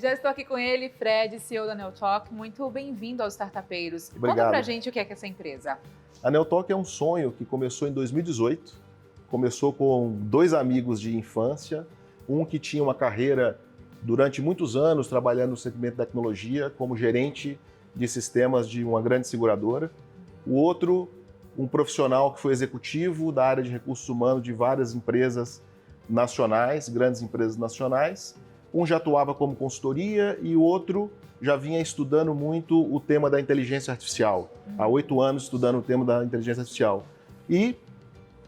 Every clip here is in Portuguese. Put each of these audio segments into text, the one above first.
já estou aqui com ele, Fred, CEO da Neotalk. Muito bem-vindo aos Startupeiros. Obrigado. Conta pra gente o que é essa empresa. A Neotalk é um sonho que começou em 2018. Começou com 2 amigos de infância, um que tinha uma carreira durante muitos anos trabalhando no segmento de tecnologia como gerente de sistemas de uma grande seguradora. O outro, um profissional que foi executivo da área de recursos humanos de várias empresas nacionais, grandes empresas nacionais. Um já atuava como consultoria e o outro já vinha estudando muito o tema da inteligência artificial. Há 8 anos estudando o tema da inteligência artificial. E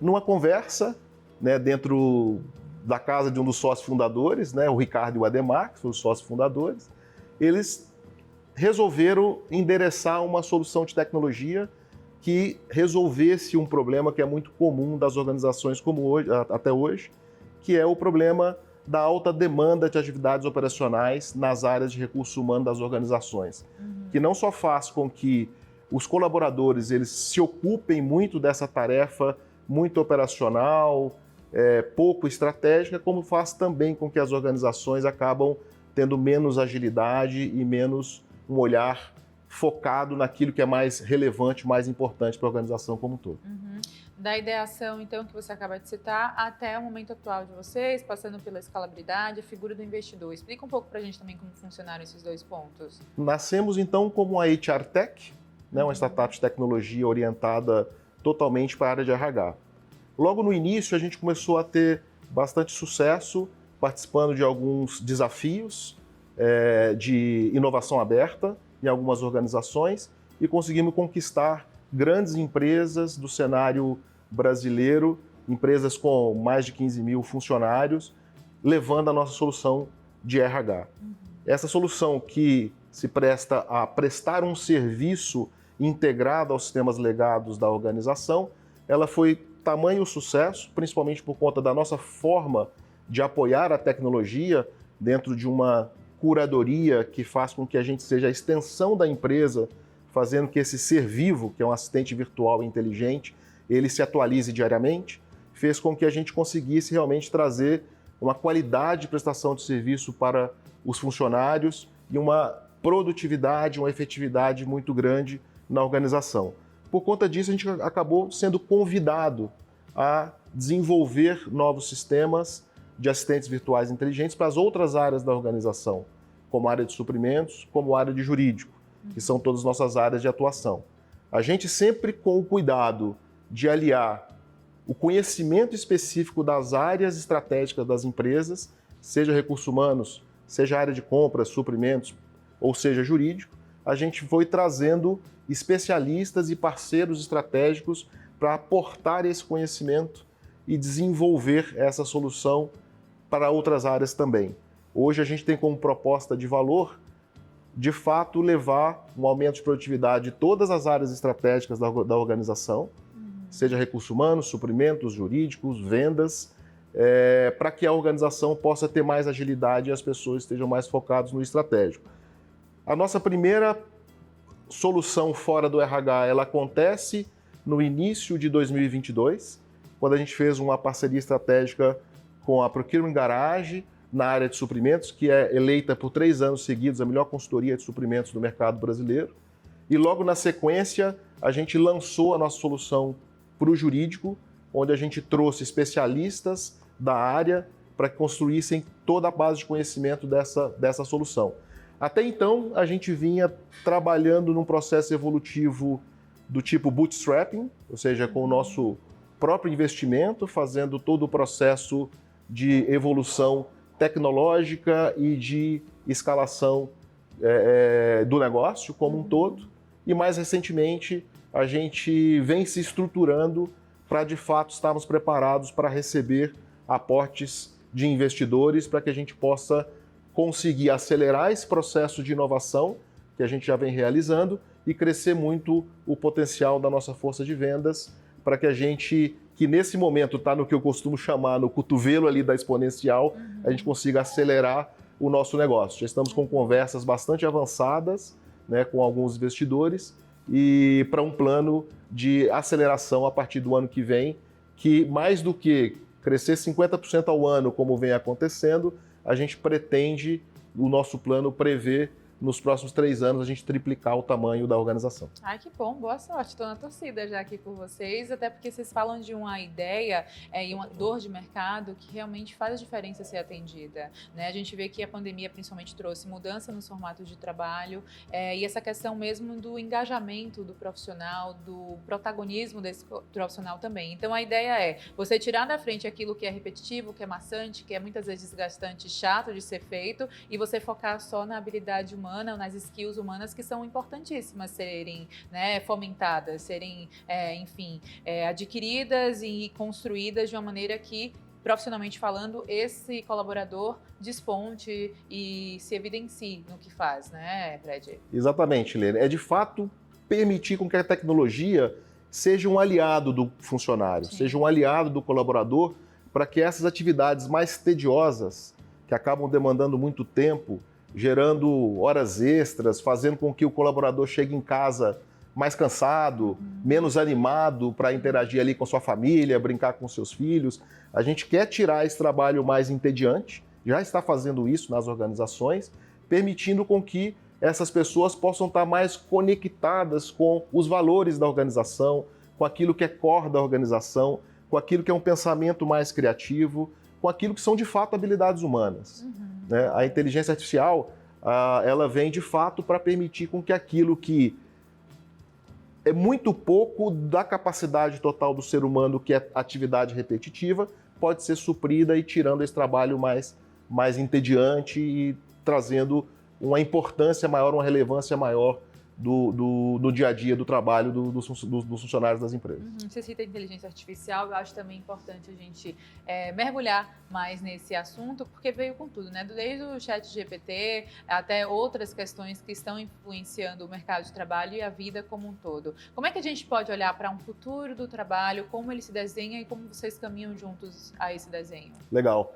numa conversa, né, dentro da casa de um dos sócios fundadores, né, o Ricardo e o Ademar, que foram os sócios fundadores, eles resolveram endereçar uma solução de tecnologia que resolvesse um problema que é muito comum das organizações como hoje, até hoje, que é o problema da alta demanda de atividades operacionais nas áreas de recursos humanos das organizações, que não só faz com que os colaboradores eles se ocupem muito dessa tarefa muito operacional, pouco estratégica, como faz também com que as organizações acabam tendo menos agilidade e menos um olhar focado naquilo que é mais relevante, mais importante para a organização como um todo. Da ideação, então, que você acaba de citar, até o momento atual de vocês, passando pela escalabilidade, a figura do investidor. Explica um pouco para a gente também como funcionaram esses 2 pontos. Nascemos, então, como uma HR Tech, né, uma startup de tecnologia orientada totalmente para a área de RH. Logo no início, a gente começou a ter bastante sucesso participando de alguns desafios de inovação aberta em algumas organizações e conseguimos conquistar grandes empresas do cenário brasileiro, empresas com mais de 15 mil funcionários, levando a nossa solução de RH. Essa solução que se presta a prestar um serviço integrado aos sistemas legados da organização, ela foi tamanho sucesso, principalmente por conta da nossa forma de apoiar a tecnologia dentro de uma curadoria que faz com que a gente seja a extensão da empresa, fazendo que esse ser vivo, que é um assistente virtual inteligente, ele se atualize diariamente, fez com que a gente conseguisse realmente trazer uma qualidade de prestação de serviço para os funcionários e uma produtividade, uma efetividade muito grande na organização. Por conta disso, a gente acabou sendo convidado a desenvolver novos sistemas de assistentes virtuais inteligentes para as outras áreas da organização, como a área de suprimentos, como a área de jurídico, que são todas as nossas áreas de atuação. A gente sempre com o cuidado de aliar o conhecimento específico das áreas estratégicas das empresas, seja recursos humanos, seja área de compras, suprimentos, ou seja jurídico, a gente foi trazendo especialistas e parceiros estratégicos para aportar esse conhecimento e desenvolver essa solução para outras áreas também. Hoje a gente tem como proposta de valor, de fato, levar um aumento de produtividade de todas as áreas estratégicas da organização, seja recursos humanos, suprimentos, jurídicos, vendas, para que a organização possa ter mais agilidade e as pessoas estejam mais focadas no estratégico. A nossa primeira solução fora do RH, ela acontece no início de 2022, quando a gente fez uma parceria estratégica com a Procurement Garage, na área de suprimentos, que é eleita por 3 anos seguidos a melhor consultoria de suprimentos do mercado brasileiro. E logo na sequência, a gente lançou a nossa solução para o jurídico, onde a gente trouxe especialistas da área para que construíssem toda a base de conhecimento dessa solução. Até então, a gente vinha trabalhando num processo evolutivo do tipo bootstrapping, ou seja, com o nosso próprio investimento, fazendo todo o processo de evolução tecnológica e de escalação do negócio como um todo. E mais recentemente, a gente vem se estruturando para, de fato, estarmos preparados para receber aportes de investidores para que a gente possa conseguir acelerar esse processo de inovação que a gente já vem realizando e crescer muito o potencial da nossa força de vendas para que a gente, que nesse momento está no que eu costumo chamar no cotovelo ali da exponencial, a gente consiga acelerar o nosso negócio. Já estamos com conversas bastante avançadas, né, com alguns investidores e para um plano de aceleração a partir do ano que vem, que mais do que crescer 50% ao ano, como vem acontecendo, a gente pretende o nosso plano prevê nos próximos 3 anos a gente triplicar o tamanho da organização. Ai, que bom, boa sorte. Estou na torcida já aqui por vocês, até porque vocês falam de uma ideia e uma dor de mercado que realmente faz a diferença ser atendida, né? A gente vê que a pandemia principalmente trouxe mudança nos formatos de trabalho e essa questão mesmo do engajamento do profissional, do protagonismo desse profissional também. Então a ideia é você tirar da frente aquilo que é repetitivo, que é maçante, que é muitas vezes desgastante, chato de ser feito, e você focar só na habilidade humana, nas skills humanas que são importantíssimas serem, né, fomentadas, serem, adquiridas e construídas de uma maneira que, profissionalmente falando, esse colaborador desponte e se evidencie no que faz, né, Fred? Exatamente, Lene. É de fato permitir com que a tecnologia seja um aliado do funcionário, Sim. seja um aliado do colaborador, para que essas atividades mais tediosas, que acabam demandando muito tempo, gerando horas extras, fazendo com que o colaborador chegue em casa mais cansado, menos animado para interagir ali com sua família, brincar com seus filhos. A gente quer tirar esse trabalho mais entediante, já está fazendo isso nas organizações, permitindo com que essas pessoas possam estar mais conectadas com os valores da organização, com aquilo que é core da organização, com aquilo que é um pensamento mais criativo, com aquilo que são de fato habilidades humanas. Né? A inteligência artificial, ela vem de fato para permitir com que aquilo que é muito pouco da capacidade total do ser humano, que é atividade repetitiva, pode ser suprida e tirando esse trabalho mais entediante e trazendo uma importância maior, uma relevância maior do dia a dia do trabalho dos funcionários das empresas. Você cita a inteligência artificial, eu acho também importante a gente mergulhar mais nesse assunto, porque veio com tudo, né? Desde o ChatGPT até outras questões que estão influenciando o mercado de trabalho e a vida como um todo. Como é que a gente pode olhar para um futuro do trabalho, como ele se desenha e como vocês caminham juntos a esse desenho? Legal.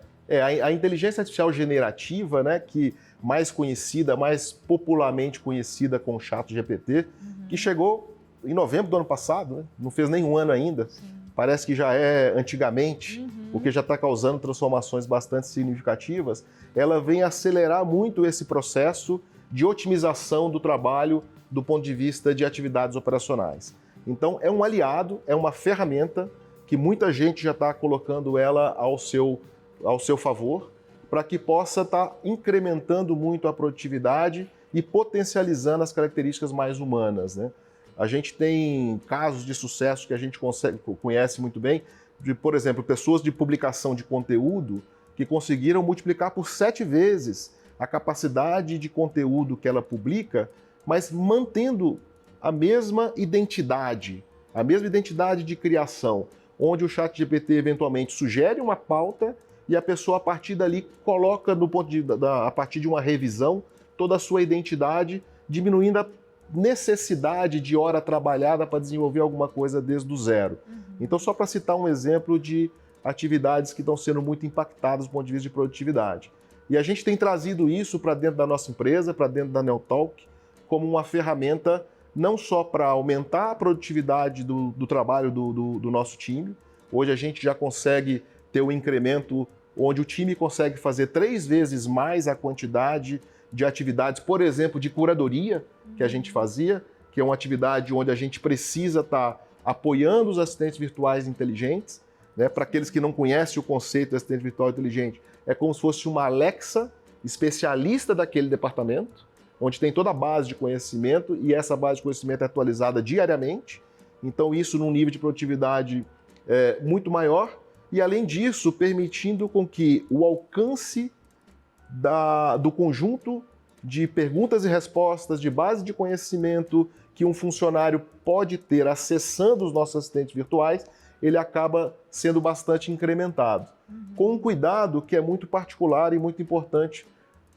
A inteligência artificial generativa, né, que mais conhecida, mais popularmente conhecida como ChatGPT, que chegou em novembro do ano passado, né? Não fez nem um ano ainda. Sim. Parece que já é antigamente, porque já está causando transformações bastante significativas. Ela vem acelerar muito esse processo de otimização do trabalho do ponto de vista de atividades operacionais. Então, é um aliado, é uma ferramenta que muita gente já está colocando ela ao seu favor, para que possa estar incrementando muito a produtividade e potencializando as características mais humanas, né? A gente tem casos de sucesso que a gente conhece muito bem, de, por exemplo, pessoas de publicação de conteúdo que conseguiram multiplicar por 7 vezes a capacidade de conteúdo que ela publica, mas mantendo a mesma identidade de criação, onde o ChatGPT eventualmente sugere uma pauta e a pessoa, a partir dali, coloca, a partir de uma revisão, toda a sua identidade, diminuindo a necessidade de hora trabalhada para desenvolver alguma coisa desde o zero. Então, só para citar um exemplo de atividades que estão sendo muito impactadas do ponto de vista de produtividade. E a gente tem trazido isso para dentro da nossa empresa, para dentro da Neotalk, como uma ferramenta não só para aumentar a produtividade do trabalho do nosso time. Hoje a gente já consegue ter um incremento onde o time consegue fazer 3 vezes mais a quantidade de atividades, por exemplo, de curadoria que a gente fazia, que é uma atividade onde a gente precisa estar apoiando os assistentes virtuais inteligentes, né? Para aqueles que não conhecem o conceito de assistente virtual inteligente, é como se fosse uma Alexa especialista daquele departamento, onde tem toda a base de conhecimento e essa base de conhecimento é atualizada diariamente. Então isso num nível de produtividade muito maior. E, além disso, permitindo com que o alcance do conjunto de perguntas e respostas, de base de conhecimento que um funcionário pode ter acessando os nossos assistentes virtuais, ele acaba sendo bastante incrementado. Com um cuidado que é muito particular e muito importante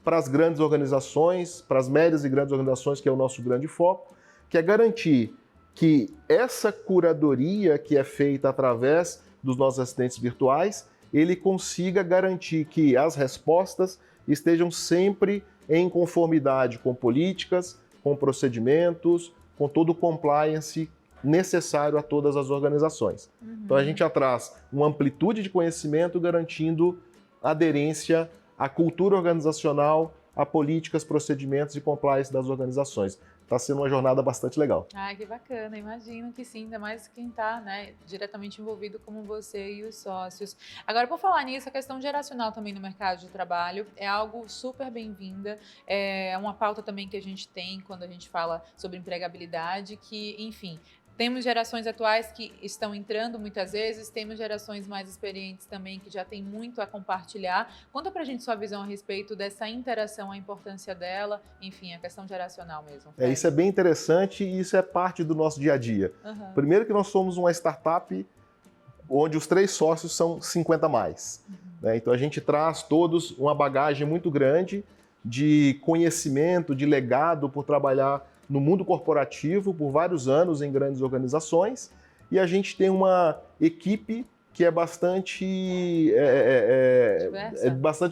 para as grandes organizações, para as médias e grandes organizações, que é o nosso grande foco, que é garantir que essa curadoria que é feita através dos nossos assistentes virtuais, ele consiga garantir que as respostas estejam sempre em conformidade com políticas, com procedimentos, com todo o compliance necessário a todas as organizações. Então a gente já traz uma amplitude de conhecimento garantindo aderência à cultura organizacional a políticas, procedimentos e compliance das organizações. Está sendo uma jornada bastante legal. Ai, que bacana, imagino que sim, ainda mais quem está, né, diretamente envolvido como você e os sócios. Agora, por falar nisso, a questão geracional também no mercado de trabalho é algo super bem-vinda, é uma pauta também que a gente tem quando a gente fala sobre empregabilidade, que, enfim, temos gerações atuais que estão entrando muitas vezes, temos gerações mais experientes também que já têm muito a compartilhar. Conta pra gente sua visão a respeito dessa interação, a importância dela, enfim, a questão geracional mesmo. Isso é bem interessante e isso é parte do nosso dia a dia. Uhum. Primeiro que nós somos uma startup onde os 3 sócios são 50 mais. Né? Então a gente traz todos uma bagagem muito grande de conhecimento, de legado por trabalhar no mundo corporativo por vários anos em grandes organizações, e a gente tem uma equipe que é bastante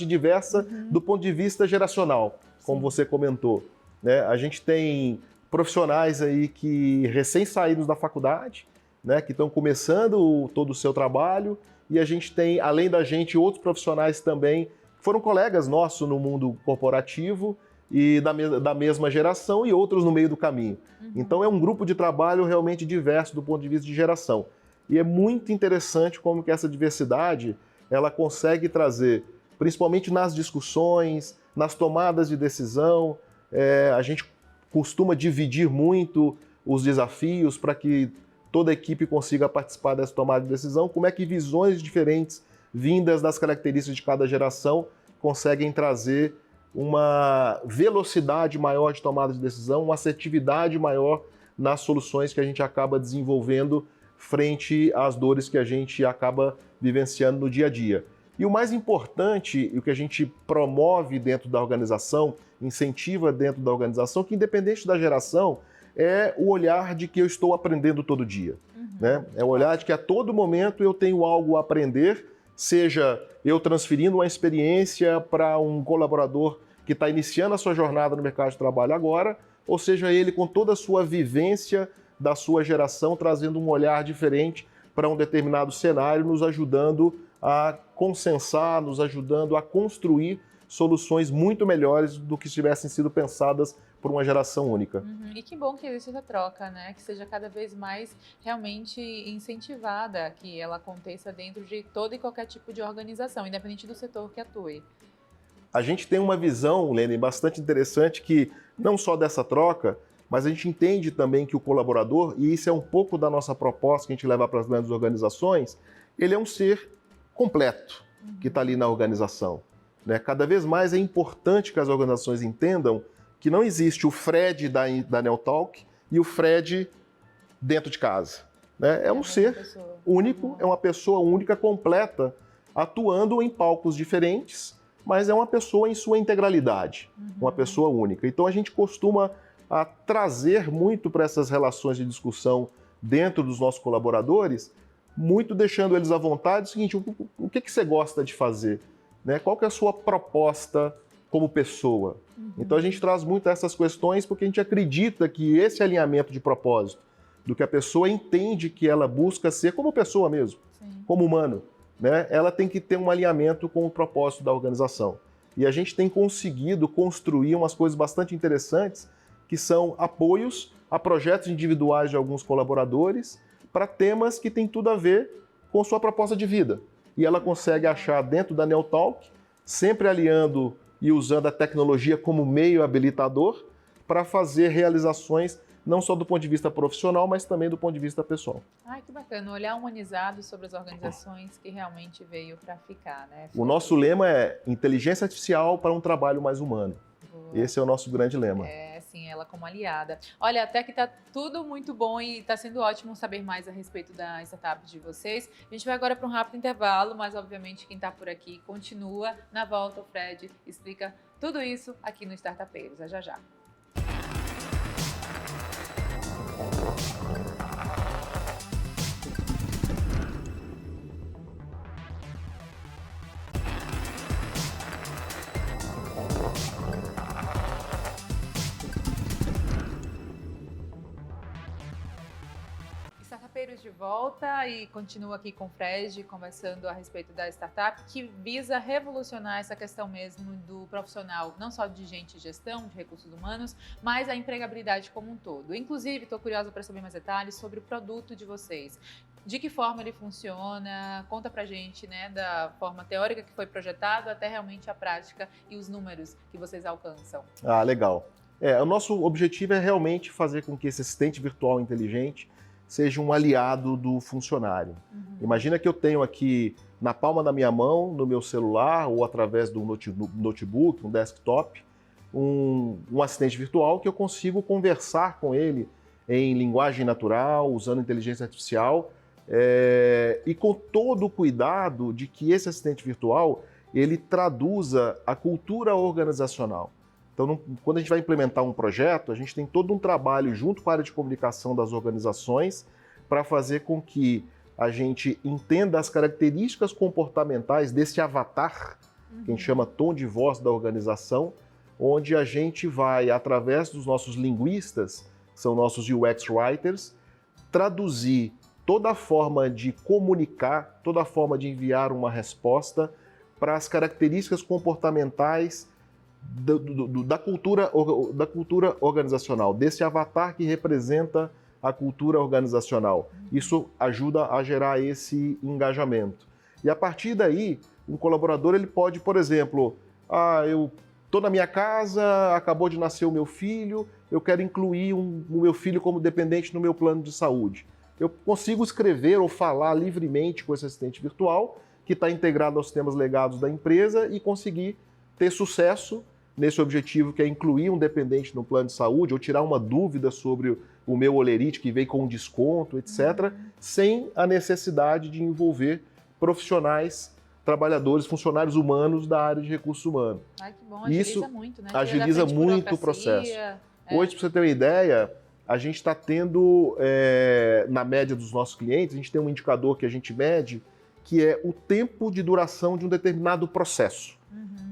diversa do ponto de vista geracional, como você comentou. Né? A gente tem profissionais aí que recém-saídos da faculdade, né, que estão começando todo o seu trabalho, e a gente tem, além da gente, outros profissionais também que foram colegas nossos no mundo corporativo, e da mesma geração e outros no meio do caminho. Então é um grupo de trabalho realmente diverso do ponto de vista de geração. E é muito interessante como que essa diversidade ela consegue trazer, principalmente nas discussões, nas tomadas de decisão, a gente costuma dividir muito os desafios para que toda a equipe consiga participar dessa tomada de decisão, como é que visões diferentes, vindas das características de cada geração, conseguem trazer uma velocidade maior de tomada de decisão, uma assertividade maior nas soluções que a gente acaba desenvolvendo frente às dores que a gente acaba vivenciando no dia a dia. E o mais importante, e o que a gente promove dentro da organização, incentiva dentro da organização, que independente da geração, é o olhar de que eu estou aprendendo todo dia. Né? É o olhar de que a todo momento eu tenho algo a aprender, seja eu transferindo uma experiência para um colaborador que está iniciando a sua jornada no mercado de trabalho agora, ou seja ele com toda a sua vivência da sua geração, trazendo um olhar diferente para um determinado cenário, nos ajudando a consensar, nos ajudando a construir soluções muito melhores do que se tivessem sido pensadas por uma geração única. E que bom que existe essa troca, né? Que seja cada vez mais realmente incentivada, que ela aconteça dentro de todo e qualquer tipo de organização, independente do setor que atue. A gente tem uma visão, Lênin, bastante interessante que não só dessa troca, mas a gente entende também que o colaborador, e isso é um pouco da nossa proposta que a gente leva para as grandes organizações, ele é um ser completo que está ali na organização. Né? Cada vez mais é importante que as organizações entendam que não existe o Fred da Neotalk e o Fred dentro de casa. Né? É um ser único, é uma pessoa única, completa, atuando em palcos diferentes, mas é uma pessoa em sua integralidade, uma pessoa única. Então a gente costuma trazer muito para essas relações de discussão dentro dos nossos colaboradores, muito deixando eles à vontade, o seguinte, o que você gosta de fazer? Né? Qual que é a sua proposta como pessoa? Então a gente traz muito essas questões porque a gente acredita que esse alinhamento de propósito, do que a pessoa entende que ela busca ser como pessoa mesmo, como humano, né? Ela tem que ter um alinhamento com o propósito da organização. E a gente tem conseguido construir umas coisas bastante interessantes, que são apoios a projetos individuais de alguns colaboradores para temas que têm tudo a ver com sua proposta de vida. E ela consegue achar dentro da Neotalk, sempre aliando e usando a tecnologia como meio habilitador para fazer realizações não só do ponto de vista profissional, mas também do ponto de vista pessoal. Ai, que bacana, olhar humanizado sobre as organizações que realmente veio para ficar, né? O nosso lema é inteligência artificial para um trabalho mais humano. Boa. Esse é o nosso grande lema. Sim, ela como aliada. Olha, até que tá tudo muito bom e tá sendo ótimo saber mais a respeito da startup de vocês. A gente vai agora para um rápido intervalo, mas obviamente quem tá por aqui continua. Na volta, o Fred explica tudo isso aqui no Startupeiros. É já já. Startupeiros de volta e continuo aqui com o Fred conversando a respeito da startup que visa revolucionar essa questão mesmo do profissional, não só de gente de gestão, de recursos humanos, mas a empregabilidade como um todo. Inclusive, estou curiosa para saber mais detalhes sobre o produto de vocês. De que forma ele funciona? Conta pra gente, né, da forma teórica que foi projetado até realmente a prática e os números que vocês alcançam. Ah, legal. O nosso objetivo é realmente fazer com que esse assistente virtual inteligente seja um aliado do funcionário. Imagina que eu tenho aqui na palma da minha mão, no meu celular ou através do notebook, um desktop, um assistente virtual que eu consigo conversar com ele em linguagem natural, usando inteligência artificial, e com todo o cuidado de que esse assistente virtual ele traduza a cultura organizacional. Então, quando a gente vai implementar um projeto, a gente tem todo um trabalho junto com a área de comunicação das organizações para fazer com que a gente entenda as características comportamentais desse avatar, que a gente chama tom de voz da organização, onde a gente vai, através dos nossos linguistas, que são nossos UX writers, traduzir toda a forma de comunicar, toda a forma de enviar uma resposta para as características comportamentais da cultura organizacional, desse avatar que representa a cultura organizacional. Isso ajuda a gerar esse engajamento. E a partir daí, um colaborador ele pode, por exemplo, eu estou na minha casa, acabou de nascer o meu filho, eu quero incluir o meu filho como dependente no meu plano de saúde. Eu consigo escrever ou falar livremente com esse assistente virtual, que está integrado aos sistemas legados da empresa e conseguir ter sucesso nesse objetivo que é incluir um dependente no plano de saúde ou tirar uma dúvida sobre o meu olerite que veio com um desconto, etc., sem a necessidade de envolver profissionais, trabalhadores, funcionários humanos da área de recursos humanos. Ai, que bom, agiliza Isso muito, né? agiliza muito o processo. Hoje, para você ter uma ideia, a gente está tendo, na média dos nossos clientes, a gente tem um indicador que a gente mede, que é o tempo de duração de um determinado processo.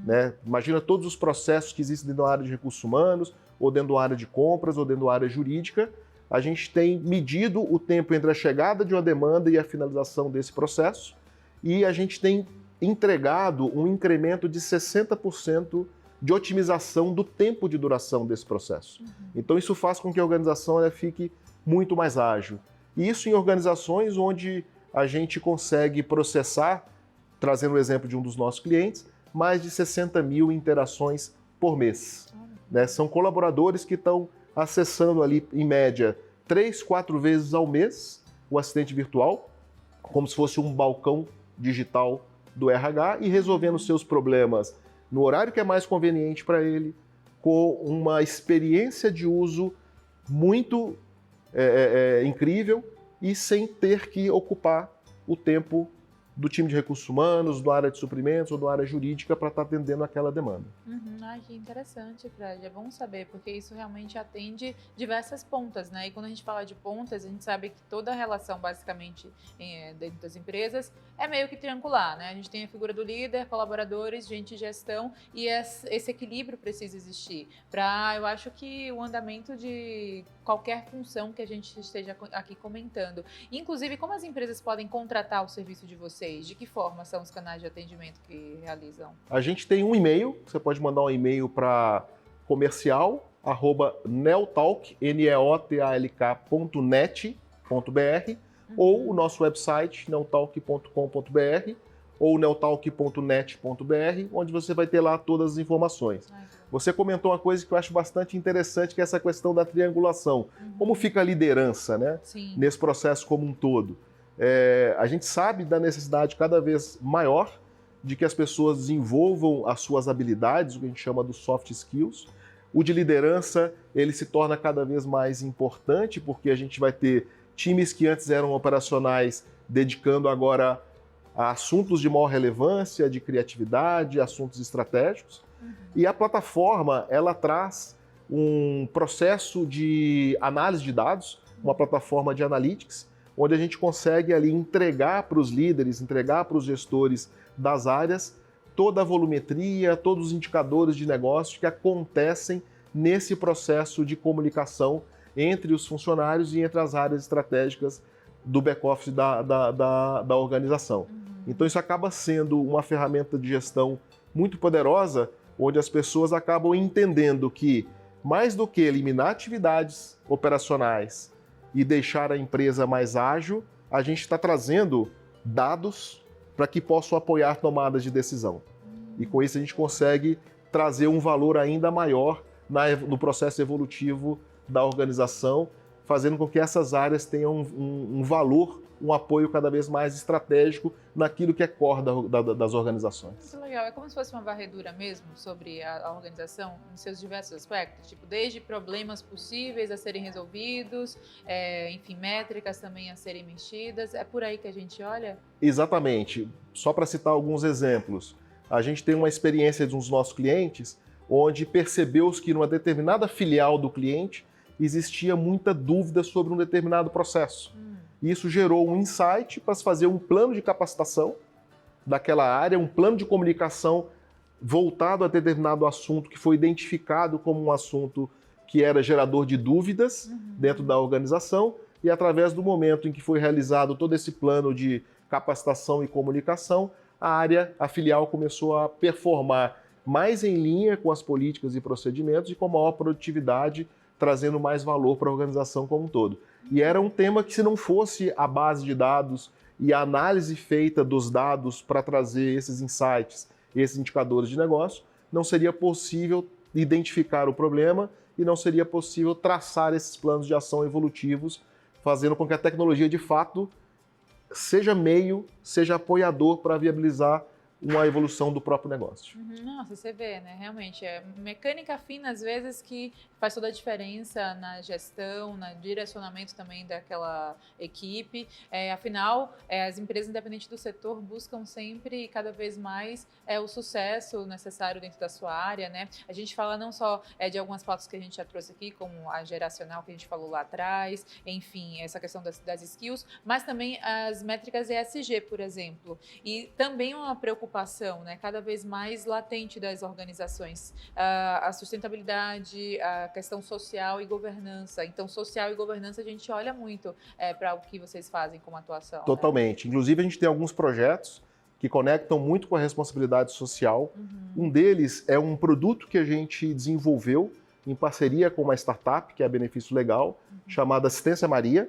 Né? Imagina todos os processos que existem dentro da área de recursos humanos, ou dentro da área de compras, ou dentro da área jurídica. A gente tem medido o tempo entre a chegada de uma demanda e a finalização desse processo, e a gente tem entregado um incremento de 60% de otimização do tempo de duração desse processo. Então isso faz com que a organização fique muito mais ágil. E isso em organizações onde a gente consegue processar, trazendo o exemplo de um dos nossos clientes, mais de 60 mil interações por mês. Né? São colaboradores que estão acessando ali, em média, 3, 4 vezes ao mês o assistente virtual, como se fosse um balcão digital do RH, e resolvendo seus problemas no horário que é mais conveniente para ele, com uma experiência de uso muito incrível e sem ter que ocupar o tempo do time de recursos humanos, da área de suprimentos ou da área jurídica para estar atendendo aquela demanda. Ai, que interessante, Fred. É bom saber, porque isso realmente atende diversas pontas, né? E quando a gente fala de pontas, a gente sabe que toda a relação, basicamente, dentro das empresas é meio que triangular, né? A gente tem a figura do líder, colaboradores, gente de gestão, e esse equilíbrio precisa existir para, eu acho que o andamento de qualquer função que a gente esteja aqui comentando. Inclusive, como as empresas podem contratar o serviço de vocês? De que forma são os canais de atendimento que realizam? A gente tem um e-mail, você pode mandar um e-mail para comercial@neotalk.net.br ou o nosso website neotalk.com.br ou neotalk.net.br, onde você vai ter lá todas as informações. Você comentou uma coisa que eu acho bastante interessante, que é essa questão da triangulação. Como fica a liderança, né? Nesse processo como um todo? A gente sabe da necessidade cada vez maior de que as pessoas desenvolvam as suas habilidades, o que a gente chama dos soft skills. O de liderança, ele se torna cada vez mais importante, porque a gente vai ter times que antes eram operacionais dedicando agora a assuntos de maior relevância, de criatividade, assuntos estratégicos. E a plataforma, ela traz um processo de análise de dados, uma plataforma de analytics, onde a gente consegue ali entregar para os líderes, entregar para os gestores das áreas toda a volumetria, todos os indicadores de negócio que acontecem nesse processo de comunicação entre os funcionários e entre as áreas estratégicas do back-office da organização. Então isso acaba sendo uma ferramenta de gestão muito poderosa, onde as pessoas acabam entendendo que, mais do que eliminar atividades operacionais e deixar a empresa mais ágil, a gente está trazendo dados para que possam apoiar tomadas de decisão. E com isso a gente consegue trazer um valor ainda maior no processo evolutivo da organização, fazendo com que essas áreas tenham um valor, um apoio cada vez mais estratégico naquilo que é core das organizações. Muito legal. É como se fosse uma varredura mesmo sobre a organização em seus diversos aspectos, tipo, desde problemas possíveis a serem resolvidos, enfim, métricas também a serem mexidas. É por aí que a gente olha? Exatamente. Só para citar alguns exemplos, a gente tem uma experiência de um dos nossos clientes onde percebeu-se que numa determinada filial do cliente existia muita dúvida sobre um determinado processo. Isso gerou um insight para se fazer um plano de capacitação daquela área, um plano de comunicação voltado a determinado assunto que foi identificado como um assunto que era gerador de dúvidas dentro da organização, e através do momento em que foi realizado todo esse plano de capacitação e comunicação, a filial começou a performar mais em linha com as políticas e procedimentos e com maior produtividade, trazendo mais valor para a organização como um todo. E era um tema que, se não fosse a base de dados e a análise feita dos dados para trazer esses insights, esses indicadores de negócio, não seria possível identificar o problema e não seria possível traçar esses planos de ação evolutivos, fazendo com que a tecnologia, de fato, seja meio, seja apoiador para viabilizar uma evolução do próprio negócio. Nossa, você vê, né? Realmente, é mecânica fina, às vezes, que faz toda a diferença na gestão, no direcionamento também daquela equipe. Afinal, as empresas, independente do setor, buscam sempre e cada vez mais o sucesso necessário dentro da sua área, né? A gente fala não só de algumas pautas que a gente já trouxe aqui, como a geracional que a gente falou lá atrás, enfim, essa questão das skills, mas também as métricas ESG, por exemplo. E também uma preocupação, né, cada vez mais latente das organizações, a sustentabilidade, a questão social e governança. Então, social e governança a gente olha muito para o que vocês fazem como atuação. Totalmente. Né? Inclusive, a gente tem alguns projetos que conectam muito com a responsabilidade social. Um deles é um produto que a gente desenvolveu em parceria com uma startup, que é a Benefício Legal, chamada Assistência Maria,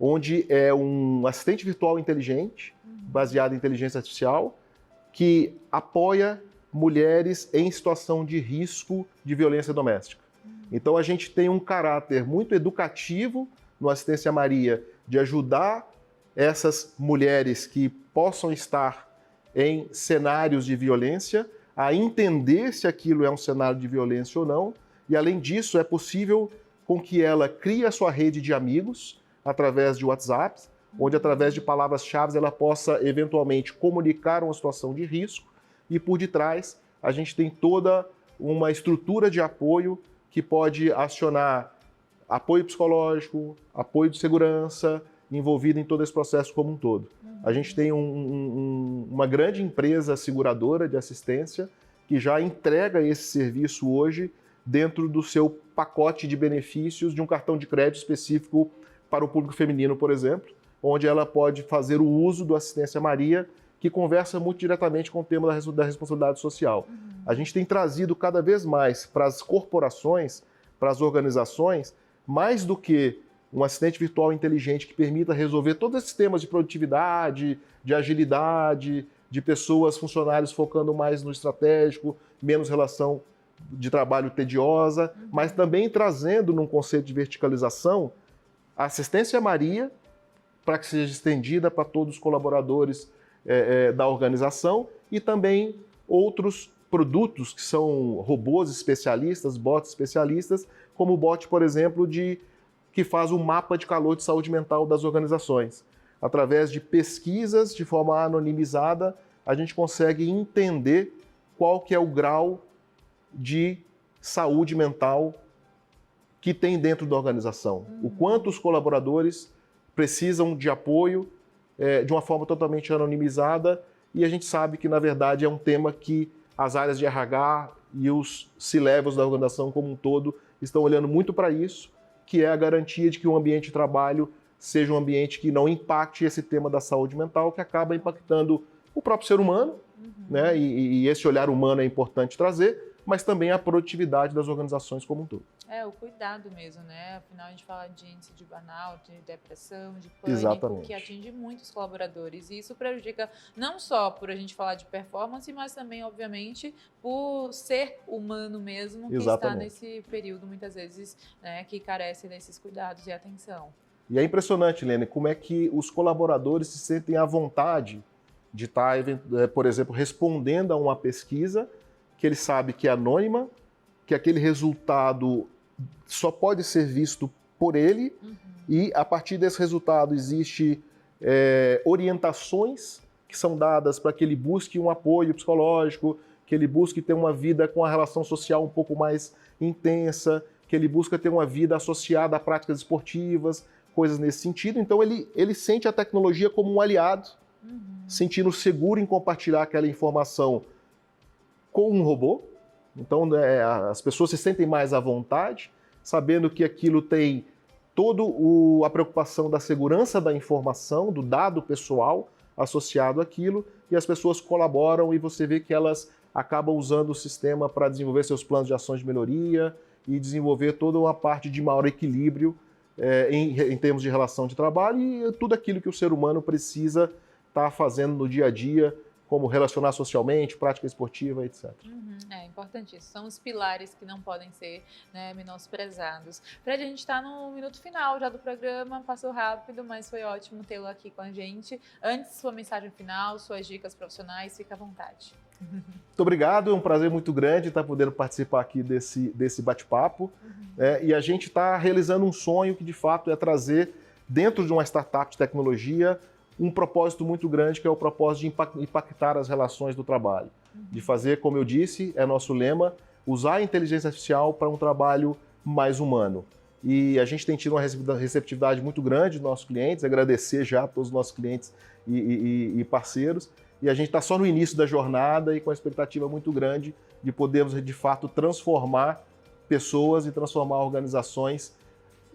onde é um assistente virtual inteligente, baseado em inteligência artificial, que apoia mulheres em situação de risco de violência doméstica. Então a gente tem um caráter muito educativo no Assistência Maria de ajudar essas mulheres que possam estar em cenários de violência a entender se aquilo é um cenário de violência ou não, e além disso é possível com que ela crie a sua rede de amigos através de WhatsApp, onde através de palavras-chave ela possa eventualmente comunicar uma situação de risco, e por detrás a gente tem toda uma estrutura de apoio que pode acionar apoio psicológico, apoio de segurança, envolvido em todo esse processo como um todo. A gente tem uma grande empresa seguradora de assistência que já entrega esse serviço hoje dentro do seu pacote de benefícios de um cartão de crédito específico para o público feminino, por exemplo, onde ela pode fazer o uso do Assistência Maria, que conversa muito diretamente com o tema da responsabilidade social. A gente tem trazido cada vez mais para as corporações, para as organizações, mais do que um assistente virtual inteligente que permita resolver todos esses temas de produtividade, de agilidade, de pessoas, funcionários focando mais no estratégico, menos relação de trabalho tediosa, mas também trazendo num conceito de verticalização a Assistência Maria, para que seja estendida para todos os colaboradores da organização, e também outros produtos que são robôs especialistas, bots especialistas, como o bot, por exemplo, que faz um mapa de calor de saúde mental das organizações. Através de pesquisas de forma anonimizada, a gente consegue entender qual que é o grau de saúde mental que tem dentro da organização. O quanto os colaboradores precisam de apoio de uma forma totalmente anonimizada, e a gente sabe que, na verdade, é um tema que as áreas de RH e os C-levels da organização como um todo estão olhando muito para isso, que é a garantia de que o ambiente de trabalho seja um ambiente que não impacte esse tema da saúde mental, que acaba impactando o próprio ser humano, né? E esse olhar humano é importante trazer, mas também a produtividade das organizações como um todo. O cuidado mesmo, né? Afinal, a gente fala de índice de burnout, de depressão, de pânico, Exatamente. que atinge muitos colaboradores. E isso prejudica não só por a gente falar de performance, mas também, obviamente, por ser humano mesmo, que está nesse período, muitas vezes, né, que carece desses cuidados e atenção. E é impressionante, Lene, como é que os colaboradores se sentem à vontade de estar, por exemplo, respondendo a uma pesquisa que ele sabe que é anônima, que aquele resultado só pode ser visto por ele, e a partir desse resultado existe orientações que são dadas para que ele busque um apoio psicológico, que ele busque ter uma vida com a relação social um pouco mais intensa, que ele busque ter uma vida associada a práticas esportivas, coisas nesse sentido. Então ele sente a tecnologia como um aliado, sentindo seguro em compartilhar aquela informação com um robô. Então as pessoas se sentem mais à vontade, sabendo que aquilo tem toda a preocupação da segurança da informação, do dado pessoal associado àquilo, e as pessoas colaboram e você vê que elas acabam usando o sistema para desenvolver seus planos de ações de melhoria e desenvolver toda uma parte de maior equilíbrio em termos de relação de trabalho e tudo aquilo que o ser humano precisa estar fazendo no dia a dia, como relacionar socialmente, prática esportiva, etc. É importantíssimo. São os pilares que não podem ser, né, menosprezados. Fred, a gente está no minuto final já do programa, passou rápido, mas foi ótimo tê-lo aqui com a gente. Antes, sua mensagem final, suas dicas profissionais, fica à vontade. Muito obrigado, é um prazer muito grande estar podendo participar aqui desse bate-papo. E a gente está realizando um sonho que, de fato, é trazer, dentro de uma startup de tecnologia, um propósito muito grande, que é o propósito de impactar as relações do trabalho. De fazer, como eu disse, é nosso lema, usar a inteligência artificial para um trabalho mais humano. E a gente tem tido uma receptividade muito grande dos nossos clientes, agradecer já a todos os nossos clientes e parceiros. E a gente está só no início da jornada e com a expectativa muito grande de podermos, de fato, transformar pessoas e transformar organizações,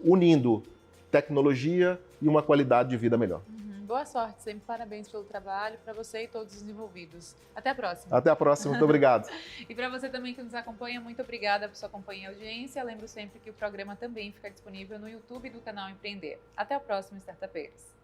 unindo tecnologia e uma qualidade de vida melhor. Boa sorte, sempre parabéns pelo trabalho, para você e todos os envolvidos. Até a próxima. Até a próxima, muito obrigado. E para você também que nos acompanha, muito obrigada por sua companhia e audiência. Lembro sempre que o programa também fica disponível no YouTube do canal Empreender. Até o próximo Startupeiros.